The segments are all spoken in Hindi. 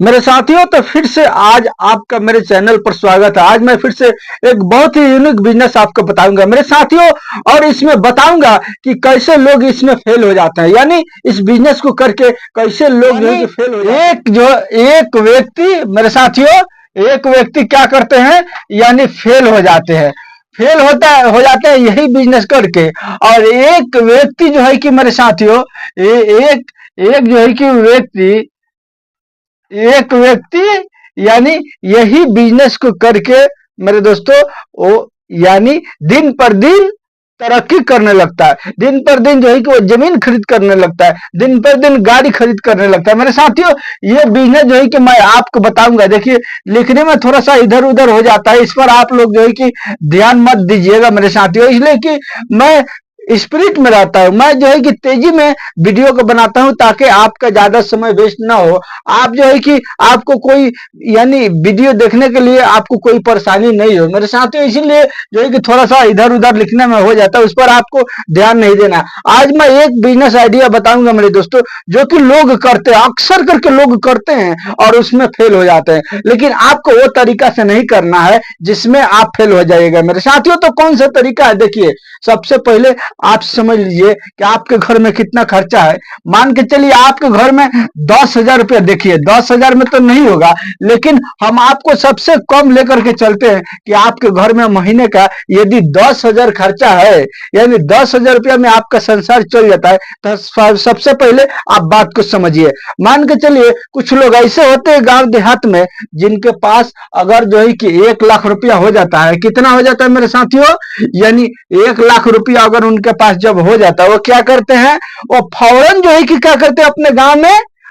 मेरे साथियों, तो फिर से आज आपका मेरे चैनल पर स्वागत है। आज मैं फिर से एक बहुत ही यूनिक बिजनेस आपको बताऊंगा मेरे साथियों, और इसमें बताऊंगा कि कैसे लोग इसमें फेल हो जाते हैं, यानी इस बिजनेस को करके कैसे लोग जो है कि फेल हो जाते हैं। एक व्यक्ति मेरे साथियों, एक व्यक्ति क्या करते हैं, यानी फेल हो जाते हैं, फेल हो जाते हैं यही बिजनेस करके। और एक व्यक्ति जो है कि मेरे साथियों, एक एक जो है कि एक व्यक्ति यानी यही बिजनेस को करके मेरे दोस्तों, वो यानी दिन पर दिन तरक्की करने लगता है, दिन पर दिन जो है कि वो जमीन खरीद करने लगता है, दिन पर दिन गाड़ी खरीद करने लगता है। मेरे साथियों, ये बिजनेस जो है कि मैं आपको बताऊंगा। देखिए, लिखने में थोड़ा सा इधर उधर हो जाता है, इस पर आप लोग जो है कि ध्यान मत दीजिएगा मेरे साथियों, इसलिए कि मैं स्पिरिट में रहता हूं। मैं जो है कि तेजी में वीडियो को बनाता हूं ताकि आपका ज्यादा समय वेस्ट ना हो। आप जो है कि आपको कोई यानी वीडियो देखने के लिए आपको कोई परेशानी नहीं हो मेरे साथियों, इसीलिए जो है कि थोड़ा सा इधर उधर लिखने में हो जाता है, उस पर आपको ध्यान नहीं देना। आज मैं एक बिजनेस आइडिया बताऊंगा मेरे दोस्तों, जो कि लोग करते हैं, अक्सर करके लोग करते हैं और उसमें फेल हो जाते हैं, लेकिन आपको वो तरीका से नहीं करना है जिसमें आप फेल हो जाइएगा मेरे साथियों। तो कौन सा तरीका है, देखिए, सबसे पहले आप समझ लीजिए कि आपके घर में कितना खर्चा है। मान के चलिए आपके घर में 10,000 रुपया, देखिए 10,000 में तो नहीं होगा, लेकिन हम आपको सबसे कम लेकर के चलते हैं कि आपके घर में महीने का यदि 10,000 खर्चा है, यानी 10,000 रुपया में आपका संसार चल जाता है, तो सबसे पहले आप बात को समझिए। मान के चलिए कुछ लोग ऐसे होते हैं गांव देहात में, जिनके पास अगर जो है कि 1 लाख रुपया हो जाता है, कितना हो जाता है मेरे साथियों, यानी 1 लाख रुपया अगर उनके पास जब हो जाता है, वो क्या करते हैं, वो फौरन जो है कि क्या करते हैं,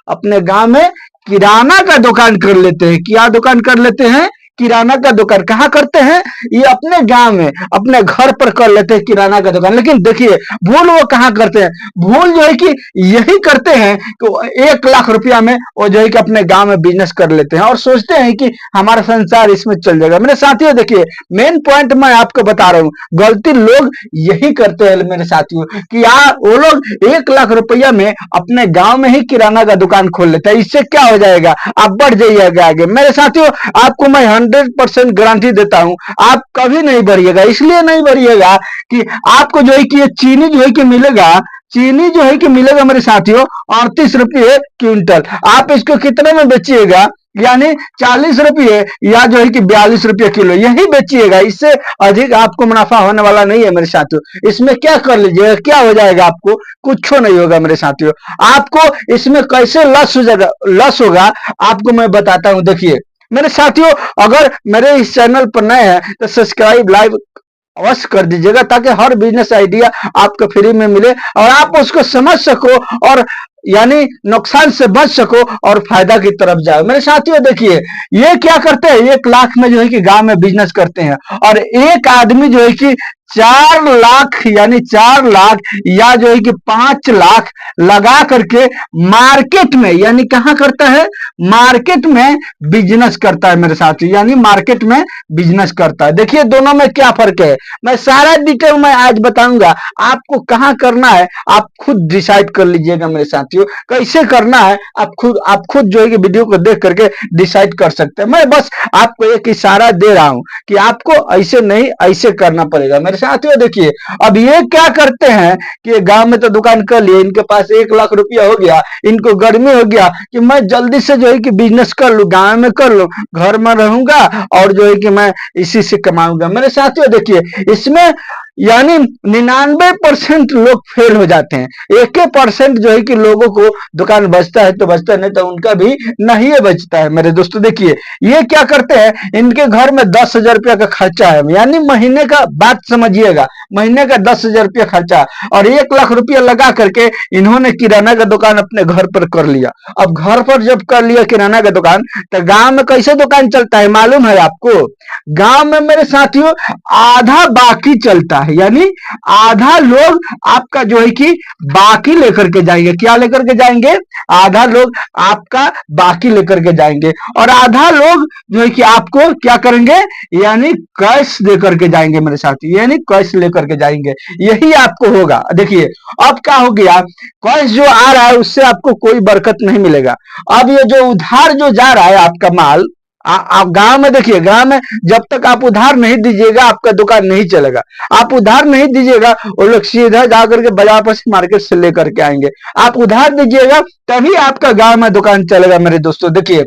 अपने गांव में किराना का दुकान कर लेते हैं। क्या दुकान कर लेते हैं, किराना का दुकान। कहाँ करते हैं, ये अपने गांव में, अपने घर पर कर लेते हैं किराना का दुकान। लेकिन देखिए, भूल वो कहाँ करते हैं, भूल जो है कि यही करते हैं कि 1 लाख रुपया में वो जो है कि अपने गांव में बिजनेस कर लेते हैं और सोचते हैं कि हमारा संसार इसमें चल जाएगा। मेरे साथियों, देखिए, मेन पॉइंट मैं आपको बता रहा हूँ, गलती लोग यही करते हैं मेरे साथियों, कि यार वो लोग 1 लाख रुपया में अपने गांव में ही किराना का दुकान खोल लेते हैं। इससे क्या हो जाएगा, आप बढ़ जाइएगा आगे मेरे साथियों। आपको मैं 100% गारंटी देता हूं, आप कभी नहीं बढ़िएगा। इसलिए नहीं बढ़िएगा कि आपको जो है कि ये चीनी जो है कि मिलेगा, चीनी जो है कि मिलेगा मेरे साथियों 38 रुपये क्विंटल। आप इसको कितने में बेचिएगा, यानी 40 रुपये या जो है कि 42 रुपये किलो, यही बेचिएगा। इससे अधिक आपको मुनाफा होने वाला नहीं है मेरे साथियों। इसमें क्या कर लीजिएगा, क्या हो जाएगा, आपको कुछ नहीं होगा मेरे साथियों। आपको इसमें कैसे लॉस हो जाएगा, लॉस होगा, आपको मैं बताता हूं। देखिए मेरे साथियों, अगर मेरे इस चैनल पर नए हैं तो सब्सक्राइब लाइव अवश्य कर दीजिएगा, ताकि हर बिजनेस आइडिया आपको फ्री में मिले और आप उसको समझ सको और यानी नुकसान से बच सको और फायदा की तरफ जाओ मेरे साथियों। देखिए, ये क्या करते हैं, 1 लाख में जो है कि गांव में बिजनेस करते हैं, और एक आदमी जो है कि 4 लाख, यानी 4 लाख या जो है कि 5 लाख लगा करके मार्केट में, यानी कहां करता है, मार्केट में बिजनेस करता है मेरे साथियों, यानी मार्केट में बिजनेस करता है। देखिए दोनों में क्या फर्क है, मैं सारा डिटेल मैं आज बताऊंगा। आपको कहां करना है आप खुद डिसाइड कर लीजिएगा मेरे साथियों, कैसे करना है आप खुद जो है कि वीडियो को देख करके डिसाइड कर सकते हैं। मैं बस आपको एक इशारा दे रहा हूं कि आपको ऐसे नहीं ऐसे करना पड़ेगा मेरे साथियों। देखिए, अब ये क्या करते हैं कि गांव में तो दुकान कर लिए, इनके पास 1 लाख रुपया हो गया, इनको गर्मी हो गया कि मैं जल्दी से जो है कि बिजनेस कर लूं, गांव में कर लूं, घर में रहूंगा और जो है कि मैं इसी से कमाऊंगा। मेरे साथियों देखिए, इसमें यानी 99% लोग फेल हो जाते हैं। 1% जो है कि लोगों को दुकान बचता है तो बचता, नहीं तो उनका भी नहीं बचता है मेरे दोस्तों। देखिए, ये क्या करते हैं, इनके घर में 10,000 रुपया का खर्चा है, यानी महीने का बात समझिएगा, महीने का 10,000 रुपया खर्चा, और 1 लाख रुपया लगा करके इन्होंने किराना का दुकान अपने घर पर कर लिया। अब घर पर जब कर लिया किराना का दुकान, तो गांव में कैसे दुकान चलता है मालूम है आपको, गांव में मेरे साथियों आधा बाकी चलता है, यानी आधा लोग आपका जो है कि बाकी लेकर के जाएंगे। क्या लेकर के जाएंगे, आधा लोग आपका बाकी लेकर के जाएंगे, और आधा लोग जो है कि आपको क्या करेंगे, यानी कैश लेकर के जाएंगे मेरे साथी, यानी कैश लेकर करके जाएंगे, यही आपको होगा। देखिए अब क्या हो गया, कैश जो आ रहा है उससे आपको कोई बरकत नहीं मिलेगा। अब ये जो उधार जो जा रहा है आपका माल, आप गांव में देखिए, गांव में जब तक आप उधार नहीं दीजिएगा आपका दुकान नहीं चलेगा। आप उधार नहीं दीजिएगा, वो लोग सीधा जा करके बाजार पर से मार्केट से लेकर के आएंगे। आप उधार दीजिएगा तभी आपका गांव में दुकान चलेगा मेरे दोस्तों। देखिए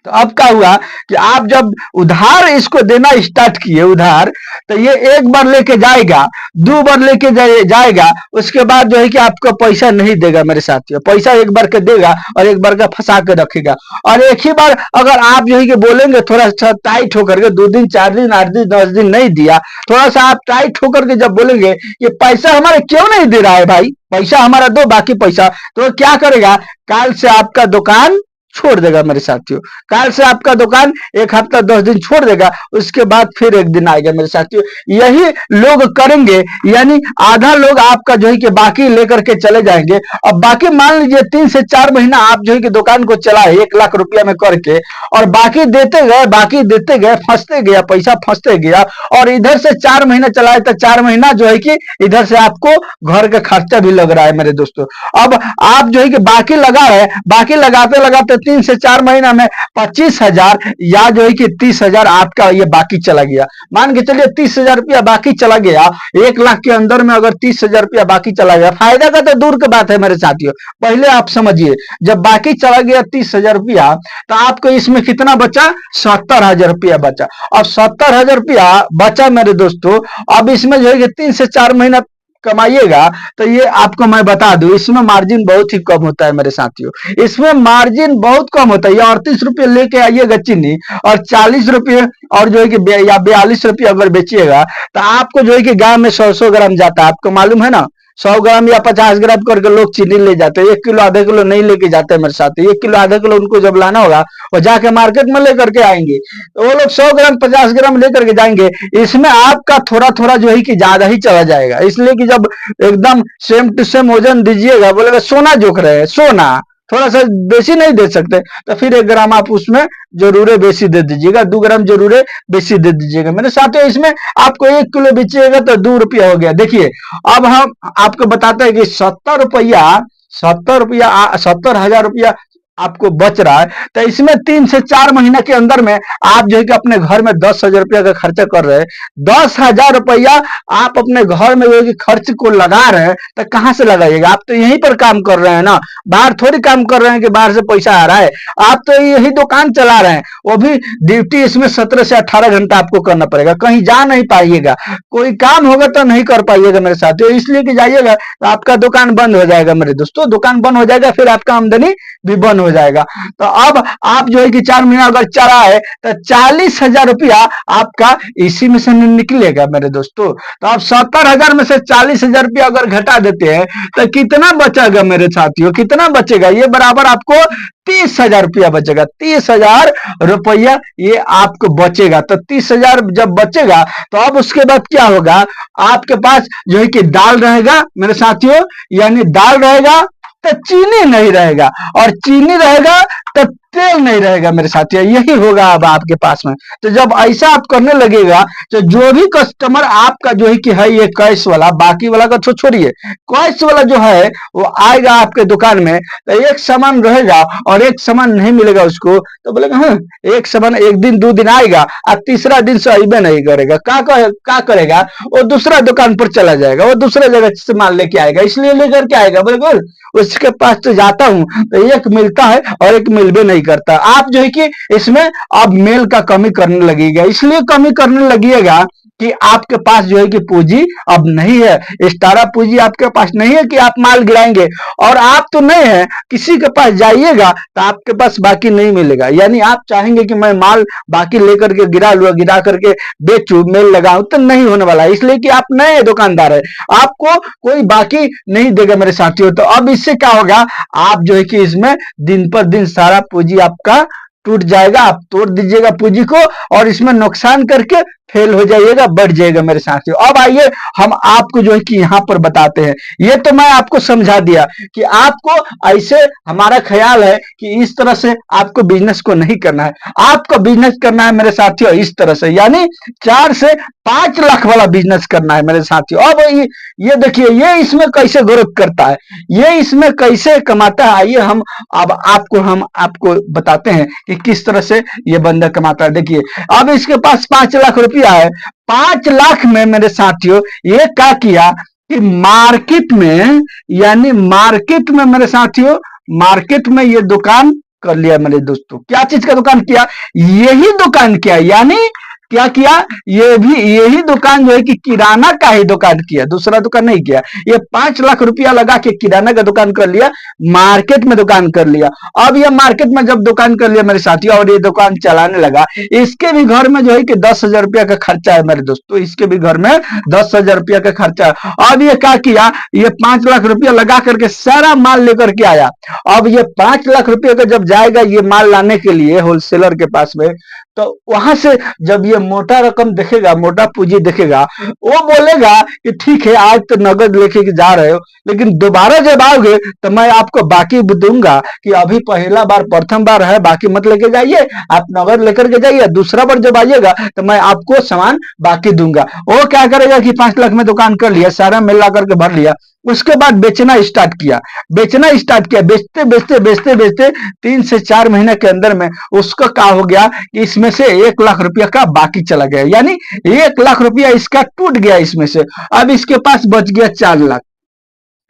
तो अब क्या हुआ कि आप जब उधार इसको देना स्टार्ट किए उधार, तो ये एक बार लेके जाएगा, दो बार लेके जाएगा, उसके बाद जो है कि आपको पैसा नहीं देगा मेरे साथियों। पैसा एक बार के देगा और एक बार का फंसा के रखेगा। और एक ही बार अगर आप जो है कि बोलेंगे थोड़ा सा टाइट होकर के, 2 दिन 4 दिन 8 दिन 10 दिन नहीं दिया, थोड़ा सा आप टाइट होकर के जब बोलेंगे ये पैसा हमारे क्यों नहीं दे रहा है भाई, पैसा हमारा दो बाकी पैसा, तो क्या करेगा, काल से आपका दुकान छोड़ देगा मेरे साथियों। काल से आपका दुकान 1 हफ्ता 10 दिन छोड़ देगा, उसके बाद फिर एक दिन आएगा मेरे साथियों। यही लोग करेंगे, यानी आधा लोग आपका जो है कि बाकी लेकर के चले जाएंगे। अब बाकी मान लीजिए 3 से 4 महीना आप जो है कि दुकान को चलाए 1 लाख रुपया में करके, और बाकी देते गए, फंसते गया पैसा, फंसते गया, और इधर से 4 महीना चलाए तो 4 महीना जो है कि इधर से आपको घर का खर्चा भी लग रहा है मेरे दोस्तों। अब आप जो है कि बाकी लगा है, बाकी लगाते लगाते 3 से 4 महीना में 25,000 या जो है कि 30,000 आपका ये बाकी चला गया। मान के चलिए 30,000 रुपया बाकी चला गया, 1 लाख के अंदर में अगर 30,000 रुपया बाकी चला गया, फायदा का तो दूर की बात है मेरे साथियों। पहले आप समझिए, जब बाकी चला गया 30,000 रुपया, तो आपको इसमें कितना बचा, 70,000 रुपया बचा। अब 70,000 रुपया बचा मेरे दोस्तों, अब इसमें जो है कि 3 से 4 महीना कमाइएगा, तो ये आपको मैं बता दूं इसमें मार्जिन बहुत ही कम होता है मेरे साथियों। इसमें मार्जिन बहुत कम होता है। ये 38 रुपये लेके आइएगा चीनी, और 40 रुपये और जो है कि या 42 रुपये अगर बेचिएगा, तो आपको जो है कि गांव में 100 ग्राम जाता है, आपको मालूम है ना। 100 ग्राम या 50 ग्राम करके लोग चीनी ले जाते हैं, 1 किलो आधा किलो नहीं लेके जाते मेरे साथ। 1 किलो आधा किलो उनको जब लाना होगा वो जाके मार्केट में लेकर के आएंगे, तो वो लोग 100 ग्राम 50 ग्राम लेकर के जाएंगे। इसमें आपका थोड़ा थोड़ा जो है कि ज्यादा ही चला जाएगा, इसलिए कि जब एकदम सेम टू सेम वजन दीजिएगा, बोलेगा सोना जोख रहे हैं, सोना थोड़ा सा बेसी नहीं दे सकते, तो फिर 1 ग्राम आप उसमें जरूर बेसी दे दीजिएगा, 2 ग्राम जरूर बेसी दे दीजिएगा मेरे साथियों। इसमें आपको 1 किलो बेचिएगा तो 2 रुपया हो गया। देखिए अब हम आपको बताते हैं कि 70,000 रुपया आपको बच रहा है, तो इसमें 3 से 4 महीना के अंदर में आप जो है कि अपने घर में 10,000 रुपया का खर्चा कर रहे हैं। 10,000 रुपया आप अपने घर में जो है कि खर्च को लगा रहे हैं, तो कहां से लगाइएगा, आप तो यहीं पर काम कर रहे हैं ना, बाहर थोड़ी काम कर रहे हैं कि बाहर से पैसा आ रहा है। आप तो यही दुकान चला रहे हैं, वो भी ड्यूटी इसमें 17 से 18 घंटा आपको करना पड़ेगा, कहीं जा नहीं पाइएगा, कोई काम होगा तो नहीं कर पाइएगा मेरे साथ, इसलिए कि जाइएगा तो आपका दुकान बंद हो जाएगा मेरे दोस्तों, दुकान बंद हो जाएगा, फिर आपका आमदनी भी बंद हो जाएगा। तो अब आप जो है कि 4 महीना अगर चला है तो 40,000 रुपया आपका इसी में से निकलेगा मेरे दोस्तों। तो आप 70,000 में से 40,000 रुपया अगर घटा देते हैं तो कितना बचेगा मेरे साथियों, कितना बचेगा, ये बराबर आपको 30,000 रुपया बचेगा। 30,000 रुपया ये आपको बचेगा। तो 30,000 जब बचेगा तो अब उसके बाद क्या होगा, आपके पास जो है कि दाल रहेगा मेरे साथियों, यानी दाल रहेगा तो चीनी नहीं रहेगा, और चीनी रहेगा तो तेल नहीं रहेगा मेरे साथियों, यही होगा अब आपके पास में। तो जब ऐसा आप करने लगेगा तो जो भी कस्टमर आपका जो है कि है ये कैश वाला, बाकी वाला का तो छोड़िए, कैश वाला जो है वो आएगा आपके दुकान में, तो एक सामान रहेगा और एक सामान नहीं मिलेगा उसको, तो बोलेगा हाँ एक सामान 1 दिन 2 दिन आएगा और तीसरा दिन से अइबे नहीं करेगा, क्या करेगा, वो दूसरा दुकान पर चला जाएगा, वो दूसरा जगह से माल लेके आएगा, इसलिए लेकर के आएगा, बोले उसके पास तो जाता हूं तो एक मिलता है और एक मिलबे नहीं करता। आप जो है कि इसमें अब मेल का कमी करने लगेगा, इसलिए कमी करने लगिएगा कि आपके पास जो है कि पूंजी अब नहीं है, स्टारा पूंजी आपके पास नहीं है कि आप माल गिराएंगे, और आप तो नहीं है, किसी के पास जाइएगा तो आपके पास बाकी नहीं मिलेगा, यानी आप चाहेंगे कि मैं माल बाकी लेकर के गिरा लूँ, गिरा करके बेचू, मेल लगाऊं, तो नहीं होने वाला है, इसलिए कि आप नए दुकानदार है, आपको कोई बाकी नहीं देगा मेरे साथियों। तो अब इससे क्या होगा, आप जो है कि इसमें दिन पर दिन सारा पूंजी आपका टूट जाएगा, आप तोड़ दीजिएगा पूंजी को और इसमें नुकसान करके फेल हो जाइएगा, बढ़ जाएगा मेरे साथियों। अब आइए हम आपको जो है कि यहाँ पर बताते हैं। ये तो मैं आपको समझा दिया कि आपको ऐसे, हमारा ख्याल है कि इस तरह से आपको बिजनेस को नहीं करना है। आपको बिजनेस करना है मेरे साथियों इस तरह से, यानी 4 से 5 लाख वाला बिजनेस करना है मेरे साथियों। अब ये देखिए, ये इसमें कैसे ग्रोथ करता है, ये इसमें कैसे कमाता है। आइए हम आपको बताते हैं कि किस तरह से ये बंदा कमाता है। देखिए, अब इसके पास 5 लाख रुपया है। 5 लाख में मेरे साथियों ये क्या किया कि मार्केट में, यानी मार्केट में मेरे साथियों, मार्केट में ये दुकान कर लिया मेरे दोस्तों। क्या चीज का दुकान किया? यही दुकान किया, यानी क्या किया, ये भी यही दुकान जो है कि किराना का ही दुकान किया, दूसरा दुकान नहीं किया। ये 5 लाख रुपया लगा के किराना का दुकान कर लिया, मार्केट में दुकान कर लिया। अब ये मार्केट में जब दुकान कर लिया मेरे साथियों और ये दुकान चलाने लगा, इसके भी घर में जो है कि 10,000 रुपया का खर्चा है मेरे दोस्तों, इसके भी घर में 10,000 रुपया का खर्चा है। अब ये क्या किया, ये 5 लाख रुपया लगा करके सारा माल लेकर के आया। अब ये 5 लाख रुपये का जब जाएगा ये माल लाने के लिए होलसेलर के पास में, तो वहां से जब ये मोटा रकम देखेगा, मोटा पूंजी देखेगा, वो बोलेगा कि ठीक है आज तो नगद लेके जा रहे हो, लेकिन दोबारा जब आओगे तो मैं आपको बाकी दूंगा कि अभी पहला बार, प्रथम बार है, बाकी मत लेके जाइए, आप नगद लेकर के जाइए। दूसरा बार जब आइएगा तो मैं आपको सामान बाकी दूंगा। वो क्या करेगा कि 5 लाख में दुकान कर लिया, सारा मेल ला करके भर लिया। उसके बाद बेचना स्टार्ट किया, बेचते बेचते बेचते बेचते 3 से 4 महीने के अंदर में उसका क्या हो गया कि इसमें से 1 लाख रुपया का बाकी चला गया, यानी 1 लाख रुपया इसका टूट गया इसमें से। अब इसके पास बच गया 4 लाख।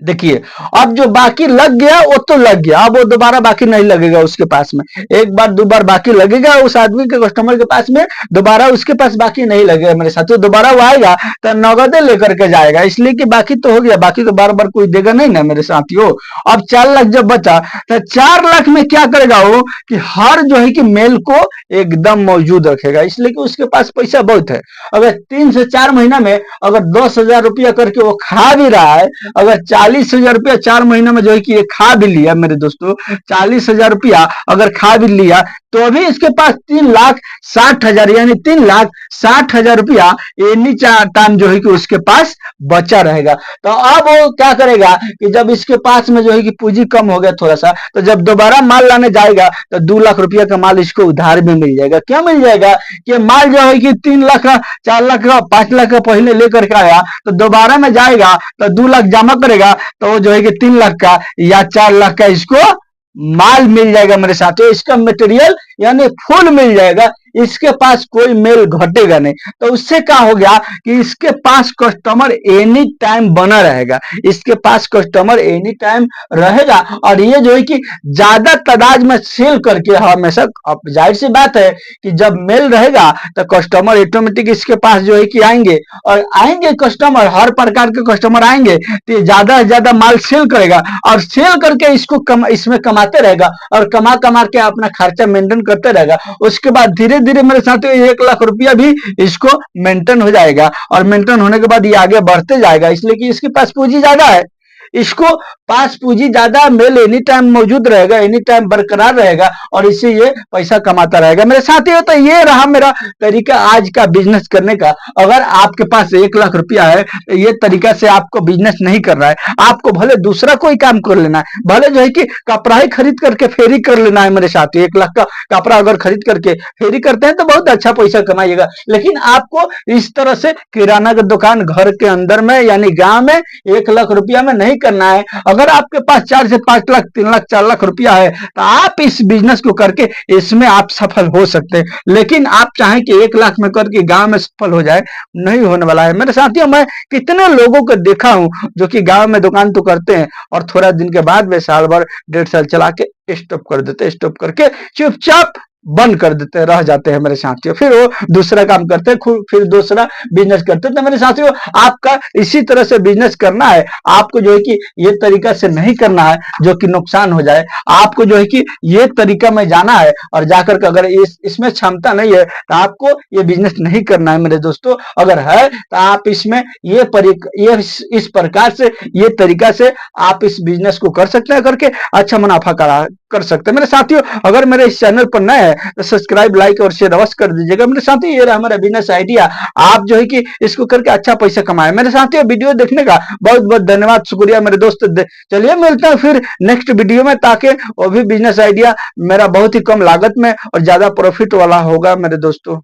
देखिए, अब जो बाकी लग गया वो तो लग गया, अब वो दोबारा बाकी नहीं लगेगा उसके पास में। एक बार 2 बार बाकी लगेगा उस आदमी के, कस्टमर के पास में, दोबारा उसके पास बाकी नहीं लगेगा मेरे साथ। तो दोबारा वो आएगा तो नगदे लेकर के जाएगा, इसलिए कि बाकी तो हो गया, बाकी तो बार बार कोई देगा नहीं ना मेरे साथियों। अब 4 लाख जब बचा तो 4 लाख में क्या करेगा वो कि हर जो है कि मेल को एकदम मौजूद रखेगा, इसलिए कि उसके पास पैसा बहुत है। अगर 3 से 4 महीना में अगर 10,000 रुपया करके वो खा भी रहा है, अगर 40,000 रुपया 4 महीने में जो है कि ये खा भी लिया मेरे दोस्तों, 40,000 रुपया अगर खा भी लिया तो अभी इसके पास 3,60,000 यानी 3,60,000 रुपया एनी टाइम जो है कि उसके पास बचा रहेगा। तो अब वो क्या करेगा कि जब इसके पास में जो है कि पूंजी कम हो गया थोड़ा सा, तो जब दोबारा माल लाने जाएगा तो 2 लाख रुपया का माल इसको उधार में मिल जाएगा। क्या मिल जाएगा कि माल जो है कि 3 लाख का, 4 लाख का, 5 लाख का पहले लेकर के आया, तो दोबारा में जाएगा तो 2 लाख जमा करेगा, तो वो जो है कि 3 लाख का या 4 लाख का इसको माल मिल जाएगा मेरे साथियों। इसका मटेरियल यानी फुल मिल जाएगा, इसके पास कोई मेल घटेगा नहीं। तो उससे क्या हो गया कि इसके पास कस्टमर एनी टाइम बना रहेगा, इसके पास कस्टमर एनी टाइम रहेगा। और ये जो है कि ज्यादा तादाद में सेल करके हमेशा, जाहिर सी बात है कि जब मेल रहेगा तो कस्टमर ऑटोमेटिक इसके पास जो है कि आएंगे, और आएंगे कस्टमर, हर प्रकार के कस्टमर आएंगे, तो ज्यादा से ज्यादा माल सेल करेगा और सेल करके इसको इसमें कमाते रहेगा, और कमा कमा के अपना खर्चा मेंटेन करते रहेगा। उसके बाद धीरे धीरे मेरे साथियों 1 लाख रुपया भी इसको मेंटेन हो जाएगा, और मेंटेन होने के बाद ये आगे बढ़ते जाएगा, इसलिए कि इसके पास पूंजी ज्यादा है, इसको पास पूंजी ज्यादा, मेल एनी टाइम मौजूद रहेगा, एनी टाइम बरकरार रहेगा, और इससे ये पैसा कमाता रहेगा मेरे साथियों। तो ये रहा मेरा तरीका आज का बिजनेस करने का। अगर आपके पास 1 लाख रुपया है तो ये तरीका से आपको बिजनेस नहीं करना है, आपको भले दूसरा कोई काम कर लेना है, भले जो है कि कपड़ा ही खरीद करके फेरी कर लेना है मेरे साथियों। 1 लाख का कपड़ा अगर खरीद करके फेरी करते हैं तो बहुत अच्छा पैसा कमाइएगा, लेकिन आपको इस तरह से किराना की दुकान घर के अंदर में यानी गांव में 1 लाख रुपया में नहीं करना है। अगर आपके पास 4 से 5 लाख, 3 लाख, 4 लाख रुपया है तो आप इस बिजनेस को करके इसमें आप सफल हो सकते हैं, लेकिन आप चाहें कि 1 लाख में करके गांव में सफल हो जाए, नहीं होने वाला है मेरे साथियों। मैं कितने लोगों को देखा हूं जो कि गांव में दुकान तो करते हैं और थोड़ा दिन के बाद वे साल भर, 1.5 साल चला के स्टॉप कर देते, स्टॉप करके चुपचाप बंद कर देते हैं, रह जाते हैं मेरे साथियों। फिर वो दूसरा काम करते हैं, फिर दूसरा बिजनेस करते हैं। तो मेरे साथियों आपका इसी तरह से बिजनेस करना है, आपको जो है कि ये तरीका से नहीं करना है जो कि नुकसान हो जाए। आपको जो है कि ये तरीका में जाना है, और जाकर के अगर इसमें क्षमता नहीं है तो आपको ये बिजनेस नहीं करना है मेरे दोस्तों। अगर है तो आप इसमें ये इस प्रकार से, ये तरीका से आप इस बिजनेस को कर सकते हैं, करके अच्छा मुनाफा कर सकते हैं। मेरे साथियों, अगर मेरे इस चैनल पर नए हैं तो सब्सक्राइब, लाइक और शेयर अवश्य कर दीजिएगा। मेरे साथियों, ये रहा हमारा बिजनेस आइडिया, आप जो है कि इसको करके अच्छा पैसा कमाए। मेरे साथियों, वीडियो देखने का बहुत बहुत धन्यवाद, शुक्रिया मेरे दोस्त। चलिए मिलते हैं फिर नेक्स्ट वीडियो में, ताकि वो भी बिजनेस आइडिया मेरा बहुत ही कम लागत में और ज्यादा प्रॉफिट वाला होगा मेरे दोस्तों।